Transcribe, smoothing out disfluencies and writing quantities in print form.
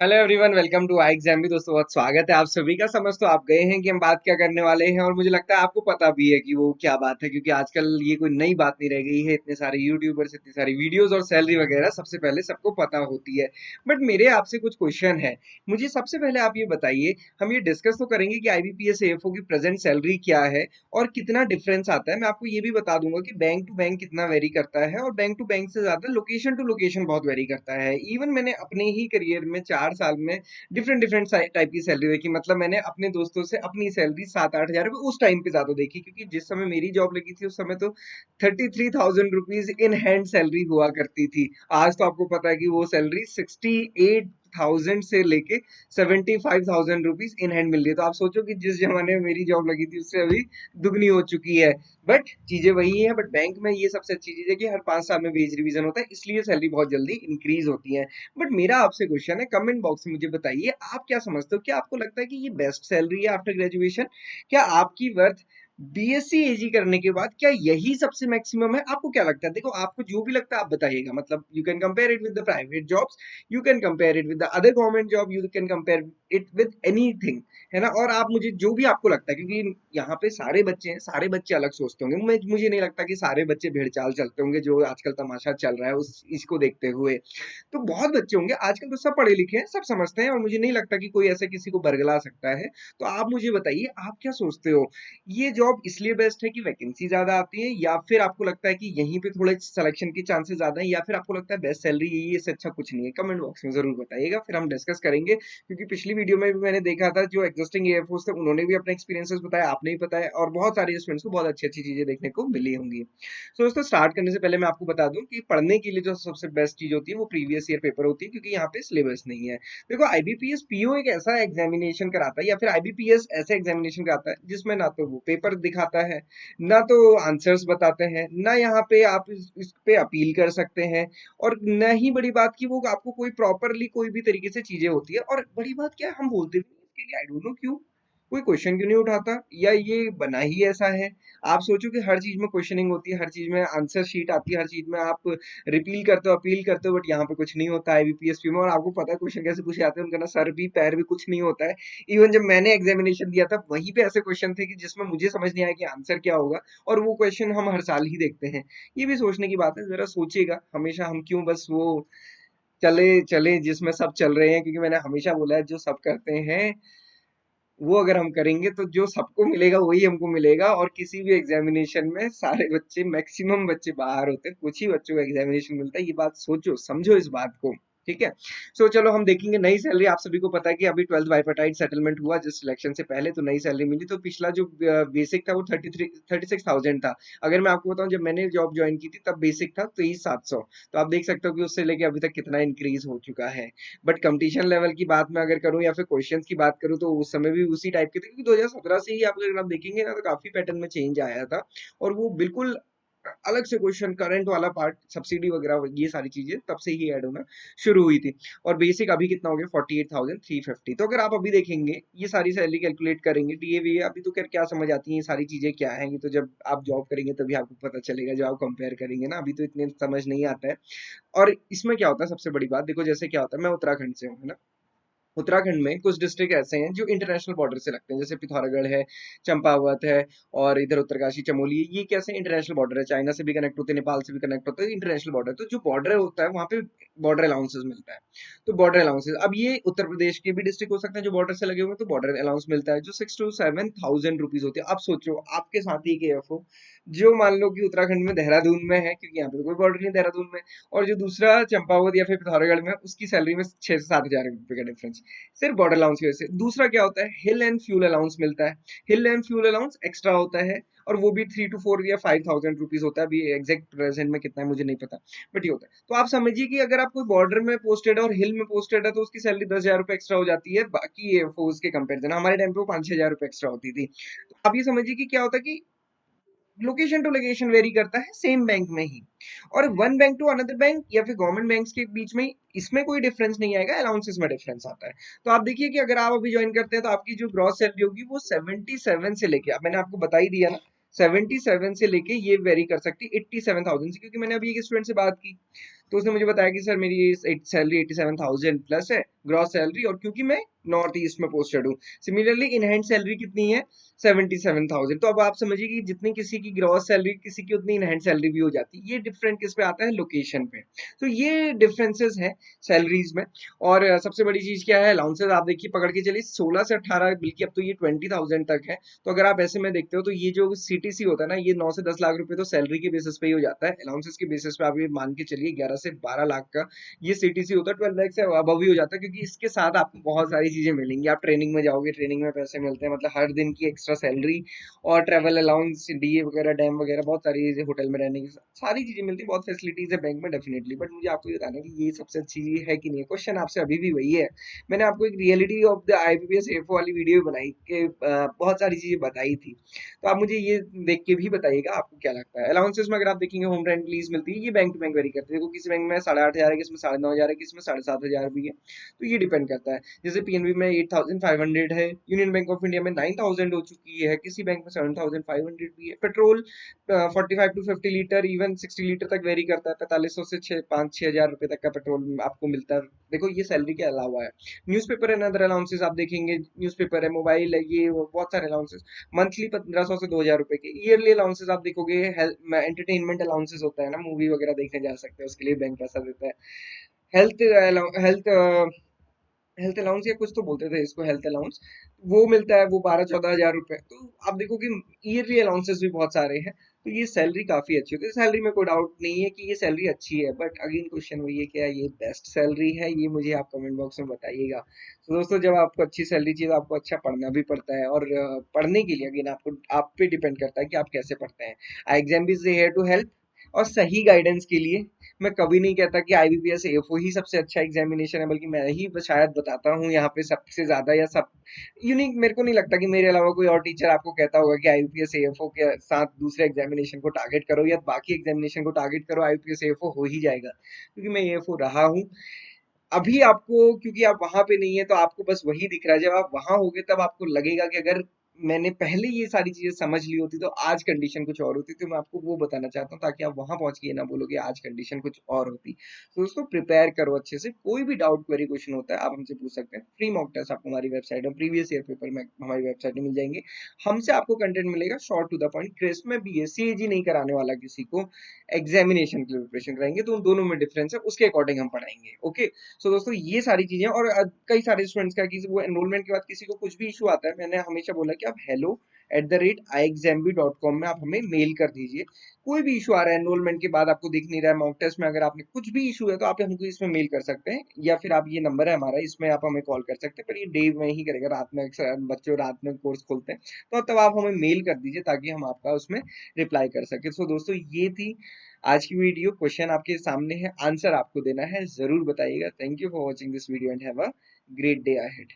Hello everyone, welcome to I exam भी। दोस्तों बहुत स्वागत है आप सभी का। समझ तो आप गए हैं कि हम बात क्या करने वाले हैं, और मुझे लगता है आपको पता भी है कि वो क्या बात है, क्योंकि आजकल ये कोई नई बात नहीं रह गई है। इतने सारे यूट्यूबर्स, इतनी सारी वीडियोस और सैलरी वगैरह सबसे पहले सबको पता होती है। बट मेरे आपसे कुछ क्वेश्चन है। मुझे सबसे पहले आप ये बताइए, हम ये डिस्कस तो करेंगे कि आईबीपीएस एएफओ की प्रेजेंट सैलरी क्या है और कितना डिफरेंस आता है। मैं आपको ये भी बता दूंगा कि बैंक टू बैंक कितना वेरी करता है, और बैंक टू बैंक से ज्यादा लोकेशन टू लोकेशन बहुत वेरी करता है। इवन मैंने अपने ही करियर में 4 साल में डिफरेंट डिफरेंट टाइप की सैलरी देखी। मतलब मैंने अपने दोस्तों से अपनी सैलरी 7-8 हज़ार रुपये उस टाइम पे ज्यादा देखी, क्योंकि जिस समय मेरी जॉब लगी थी उस समय तो 33,000 रुपीज इन हैंड सैलरी हुआ करती थी। आज तो आपको पता है कि वो सैलरी 68,000 से लेके 75,000 रुपीज इन हैंड मिल रही है। तो आप सोचो कि जिस जमाने में मेरी जॉब लगी थी उससे अभी दुगनी हो चुकी है। बट चीजें वही है। बट बैंक में ये सबसे अच्छी चीज है कि हर 5 साल में वेज रिवीजन होता है, इसलिए सैलरी बहुत जल्दी इंक्रीज होती है। बट मेरा आपसे क्वेश्चन है, कमेंट बॉक्स में मुझे बताइए आप क्या समझते हो। क्या आपको लगता है कि ये बेस्ट सैलरी है आफ्टर ग्रेजुएशन? क्या आपकी वर्थ बीएससी एजी करने के बाद क्या यही सबसे मैक्सिमम है? आपको क्या लगता है? देखो, आपको जो भी लगता है आप बताइएगा। मतलब you can compare it with the private jobs, you can compare it with the other government job, you can compare it with anything, है ना। और आप मुझे जो भी आपको लगता है, क्योंकि यहाँ पे सारे बच्चे हैं, सारे बच्चे अलग सोचते होंगे। मुझे नहीं लगता कि सारे बच्चे भेड़ चाल चलते होंगे जो आजकल तमाशा चल रहा है उस इसको देखते हुए। तो बहुत बच्चे होंगे आजकल, तो सब पढ़े लिखे हैं, सब समझते हैं, और मुझे नहीं लगता कि कोई ऐसे किसी को बरगला सकता है। तो आप मुझे बताइए, आप क्या सोचते हो? ये जॉब इसलिए बेस्ट है कि वैकेंसी ज्यादा आती है, या फिर आपको लगता है कि यहीं पे थोड़े सिलेक्शन के चांसेस ज्यादा है, या फिर आपको लगता है बेस्ट सैलरी यही है, इससे अच्छा कुछ नहीं है? कमेंट बॉक्स में जरूर बताइएगा, फिर हम डिस्कस करेंगे। क्योंकि पिछली वीडियो में भी मैंने देखा था, जो एग्जिस्टिंग एयरफोर्स थे उन्होंने भी अपने एक्सपीरियंसेस बताया, आपने भी बताया, और बहुत सारे स्टूडेंट्स को बहुत अच्छी अच्छी चीजें देखने को मिली होंगी। सो दोस्तों, स्टार्ट करने से पहले मैं आपको बता दूं कि पढ़ने के लिए जो सबसे बेस्ट चीज होती है वो प्रीवियस ईयर पेपर होती है, क्योंकि यहाँ पे सिलेबस नहीं है। देखो, आईबीपीएस पीओ एक ऐसा एग्जामिनेशन कराता है, या फिर आईबीपीएस ऐसे एग्जामिनेशन कराता है जिसमें ना तो वो पेपर दिखाता है, ना तो आंसर्स बताते हैं, ना यहाँ पे आप इस पे अपील कर सकते हैं, और न ही बड़ी बात की वो आपको कोई प्रॉपरली कोई भी तरीके से चीजें होती है। और बड़ी बात क्या है, हम बोलते भी हैं इसके लिए, आई डोंट नो क्यों कोई क्वेश्चन क्यों नहीं उठाता, या ये बना ही ऐसा है। आप सोचो कि हर चीज में क्वेश्चनिंग होती है, हर चीज में आंसर शीट आती है, हर चीज में आप रिपील करते हो, अपील करते हो, बट यहाँ पे कुछ नहीं होता है बीपीएसपी में। और आपको पता है क्वेश्चन कैसे पूछे जाते हैं, उनका ना सर भी पैर भी कुछ नहीं होता है। इवन जब मैंने एग्जामिनेशन दिया था वहीं पे ऐसे क्वेश्चन थे कि जिसमें मुझे समझ नहीं आया कि आंसर क्या होगा, और वो क्वेश्चन हम हर साल ही देखते हैं। ये भी सोचने की बात है, जरा सोचिएगा हमेशा हम क्यों बस वो चले चले जिसमें सब चल रहे हैं। क्योंकि मैंने हमेशा बोला है, जो सब करते हैं वो अगर हम करेंगे तो जो सबको मिलेगा वही हमको मिलेगा। और किसी भी एग्जामिनेशन में सारे बच्चे, मैक्सिमम बच्चे बाहर होते हैं, कुछ ही बच्चों को एग्जामिनेशन मिलता है। ये बात सोचो, समझो इस बात को। ठीक है। सो चलो हम देखेंगे नई सैलरी। आप सभी को पता है कि अभी 12th बाइफर्टाइट सेटलमेंट हुआ जस्ट सिलेक्शन से पहले, तो नई सैलरी मिली। तो पिछला जो बेसिक था वो 36,000 था। अगर मैं आपको बताऊं, जब मैंने जॉब ज्वाइन की थी तब बेसिक था 23,700। तो आप देख सकते हो कि उससे लेके अभी तक कितना इंक्रीज हो चुका है। बट कंपटीशन लेवल की बात मैं अगर करूं, या फिर क्वेश्चंस की बात करूं, तो उस समय भी उसी टाइप के थे, क्योंकि 2017 से ही आप अगर आप देखेंगे ना, तो काफी पैटर्न में चेंज आया था। और वो बिल्कुल अलग से क्वेश्चन, करंट वाला पार्ट, सब्सिडी वगैरह, ये सारी चीजें तब से ही ऐड होना शुरू हुई थी। और बेसिक अभी कितना हो गया? 48,350। तो अगर आप अभी देखेंगे, ये सारी सैलरी कैलकुलेट करेंगे, डीएवी अभी तो क्या समझ आती है, ये सारी चीजें क्या है, ये तो जब आप जॉब करेंगे तभी आपको पता चलेगा, जब आप कंपेयर करेंगे ना, अभी तो इतने समझ नहीं आता है। और इसमें क्या होता है, सबसे बड़ी बात देखो, जैसे क्या होता है, मैं उत्तराखंड से हूँ, है ना। उत्तराखंड में कुछ डिस्ट्रिक्ट ऐसे हैं जो इंटरनेशनल बॉर्डर से लगते हैं, जैसे पिथौरागढ़ है, चंपावत है, और इधर उत्तरकाशी, चमोली, ये कैसे इंटरनेशनल बॉर्डर है, चाइना से भी कनेक्ट होते हैं, नेपाल से भी कनेक्ट होते हैं, इंटरनेशनल बॉर्डर। तो जो बॉर्डर होता है वहां पे बॉर्डर अलाउंसेस मिलता है। तो बॉर्डर अलाउंसेस, अब ये उत्तर प्रदेश के भी डिस्ट्रिक्ट हो सकते हैं जो बॉर्डर से लगे हुए हैं, तो बॉर्डर अलाउंस मिलता है जो 6 to 7 थाउजेंड रुपीज होती है। अब सोचो आपके साथ ही के एफ जो मान लो कि उत्तराखंड में देहरादून में है, क्योंकि यहाँ पे तो कोई बॉर्डर नहीं देहरादून में, और जो दूसरा चंपावत या फिर पिथौरागढ़ में, उसकी सैलरी में 6 से 7 हजार रुपए का डिफरेंस, सिर्फ बॉर्डर अलाउंस की वजह से। दूसरा क्या होता है, हिल एंड फ्यूल अलाउंस मिलता है। हिल एंड फ्यूल अलाउंस एक्स्ट्रा होता है, और वो भी 3 to 4 या 5 थाउजेंड रुपीज होता है। अभी एग्जैक्ट प्रेजेंट में कितना है मुझे नहीं पता, बट ये होता है। तो आप समझिए कि अगर आप कोई बॉर्डर में पोस्टेड है और हिल में पोस्टेड है, तो उसकी सैलरी 10 हजार रुपए एक्स्ट्रा हो जाती है बाकी फोर्स के कंपेरिजन। हमारे टाइम पे वो 5-6 हजार रुपए एक्स्ट्रा होती थी। तो आप ये समझिए कि क्या होता है कि लोकेशन टू लोकेशन वेरी करता है सेम बैंक में ही, और one bank to another bank या फिर गवर्नमेंट बैंक्स के बीच में इसमें कोई डिफरेंस नहीं आएगा, अलाउंसेस में डिफरेंस आता है। तो आप देखिए कि अगर आप अभी ज्वाइन करते हैं तो आपकी जो ग्रॉस सैलरी होगी वो 77 से लेके, अब मैंने आपको बता ही दिया ना, 77 से लेके ये वेरी कर सकती है 87,000 से, क्योंकि मैंने अभी एक स्टूडेंट से बात की तो उसने मुझे बताया कि सर मेरी सैलरी 87,000 प्लस है ग्रॉस सैलरी, और क्योंकि मैं नॉर्थ ईस्ट में पोस्टेड हूँ। सिमिलरली इन हैंड सैलरी कितनी है? 77,000। तो अब आप समझिए कि जितनी किसी की ग्रॉस सैलरी, किसी की उतनी इन हैंड सैलरी भी हो जाती है। ये डिफरेंट किस पे आता है? लोकेशन पे। तो ये डिफरेंसेस हैं सैलरीज में। और सबसे बड़ी चीज क्या है? अलाउंसेस आप देखिए, पकड़ के चलिए 16 से 18, बल्कि अब तो ये 20,000 तक है। तो अगर आप ऐसे में देखते हो तो ये जो सीटीसी होता है ना, ये 9 से 10 लाख रुपए तो सैलरी के बेसिस पे ही हो जाता है। अलाउंसेस के बेसिस पे आप ये मान के चलिए 11 से 12 लाख का ये सीटीसी होता है। 12 लाख से अबव ही हो जाता है, क्योंकि इसके साथ आपको बहुत सारी चीजें मिलेंगी। आप ट्रेनिंग में जाओगे, ट्रेनिंग में पैसे मिलते हैं, मतलब हर दिन की एक्स्ट्रा सैलरी, और ट्रैवल अलाउंस, डीए वगैरह, डैम वगैरह, बहुत सारी चीजें, होटल में रहने की सारी चीजें मिलती है। बहुत फैसिलिटीज है बैंक में डेफिनेटली। बट मुझे आपको ये बताना है कि ये सबसे अच्छी चीज है कि नहीं। क्वेश्चन आपसे अभी भी वही है। मैंने आपको एक reality of the IBPS FO वाली वीडियो भी बनाई के बहुत सारी चीजें बताई थी। तो आप मुझे ये देख के भी बताइएगा आपको क्या लगता है। अलाउंसेस में अगर आप देखेंगे, होम रेंट लीज मिलती है, ये बैंक टू बैंक वेरी करती है। देखो किसी बैंक में 8,500 है, किसी में 9,500 है, किसी में 7,500 भी है। तो ये डिपेंड करता है। जैसे पीएनबी में 8,500 है, यूनियन बैंक ऑफ इंडिया में 9,000 हो चुकी है, किसी बैंक में 7,500 भी है। Petrol 45 to 50 litre, even 60 litre तक वेरी करता है। 4500 से 5-6 हजार रुपए तक का पेट्रोल आपको मिलता है। देखो ये सैलरी के अलावा है। न्यूज़पेपर एंड अदर अलाउंसेस आप देखेंगे, न्यूज़पेपर है, मोबाइल है, ये बहुत सारे अलाउंसेस मंथली 1,500 से 2,000 रुपए के। ईयरली अलाउंसेस आप देखोगे, एंटरटेनमेंट अलाउंसेस होता है ना, मूवी वगैरह देखने जा सकते हैं, उसके लिए बैंक पैसा देता है। हेल्थ हेल्थ हेल्थ अलाउंस या कुछ तो बोलते थे इसको, हेल्थ अलाउंस, वो मिलता है, वो 12-14 हजार रुपए। तो आप देखो कि ईयरली अलाउंसेस भी बहुत सारे हैं। तो ये सैलरी काफी अच्छी होती है। सैलरी में कोई डाउट नहीं है कि ये सैलरी अच्छी है, बट अगेन क्वेश्चन वही है, क्या ये बेस्ट सैलरी है? ये मुझे आप कमेंट बॉक्स में बताइएगा। तो दोस्तों, जब आपको अच्छी सैलरी चाहिए तो आपको अच्छा पढ़ना भी पड़ता है, और पढ़ने के लिए अगेन आपको, आप पे डिपेंड करता है कि आप कैसे पढ़ते हैं। I exam is here to help, और सही गाइडेंस के लिए मैं कभी नहीं कहता कि आईबीपीएस एएफओ ही सबसे अच्छा एग्जामिनेशन है, बल्कि मैं ही शायद बताता हूँ यहाँ पे सबसे ज्यादा, या सब यूनिक। मेरे को नहीं लगता कि मेरे अलावा कोई और टीचर आपको कहता होगा कि आईबीपीएस एएफओ के साथ दूसरे एग्जामिनेशन को टारगेट करो, या बाकी एग्जामिनेशन को टारगेट करो, आईबीपीएस एएफओ हो ही जाएगा। क्योंकि मैं एएफओ रहा हूँ। अभी आपको, क्योंकि आप वहां पे नहीं है, तो आपको बस वही दिख रहा है। जब आप वहां होगे तब आपको लगेगा कि अगर मैंने पहले ये सारी चीजें समझ ली होती तो आज कंडीशन कुछ और होती। तो मैं आपको वो बताना चाहता हूँ, ताकि आप वहां पहुंच के ये ना बोलो कि आज कंडीशन कुछ और होती। तो दोस्तों, प्रिपेयर करो अच्छे से। कोई भी डाउट, क्वेरी, क्वेश्चन होता है, आप हमसे पूछ सकते हैं। फ्री मॉक टेस्ट आपको हमारी वेबसाइट में, प्रीवियस ईयर पेपर में हमारी वेबसाइट में मिल जाएंगे। हमसे आपको कंटेंट मिलेगा short to the point, crisp में। बीएससी नहीं कराने वाला किसी को, एग्जामिनेशन के लिए प्रिपरेशन कराएंगे। तो उन दोनों में डिफरेंस है, उसके अकॉर्डिंग हम पढ़ाएंगे। ओके। सो दोस्तों, ये सारी चीजें, और कई सारे स्टूडेंट्स का कि वो एनरोलमेंट के बाद किसी को कुछ भी इशू आता है, मैंने हमेशा बोला कि आप hello@iexambi.com में आप हमें मेल कर दीजिए। कोई भी इशू आ रहा है एनरोलमेंट के बाद, आपको दिख नहीं रहा है मॉक टेस्ट में, अगर आपने कुछ भी इशू है तो आप हमको इसमें मेल कर सकते हैं, या फिर आप, ये नंबर है हमारा, इसमें आप हमें कॉल कर सकते हैं। पर ये डे में ही करेगा, रात में अक्सर बच्चों रात में कोर्स खोलते हैं, तो तब आप हमें मेल कर दीजिए, ताकि हम आपका उसमें रिप्लाई कर सके। सो दोस्तों, ये थी आज की वीडियो। क्वेश्चन आपके सामने है, आंसर आपको देना है, जरूर बताइएगा। Thank you for watching this video and have a great day ahead.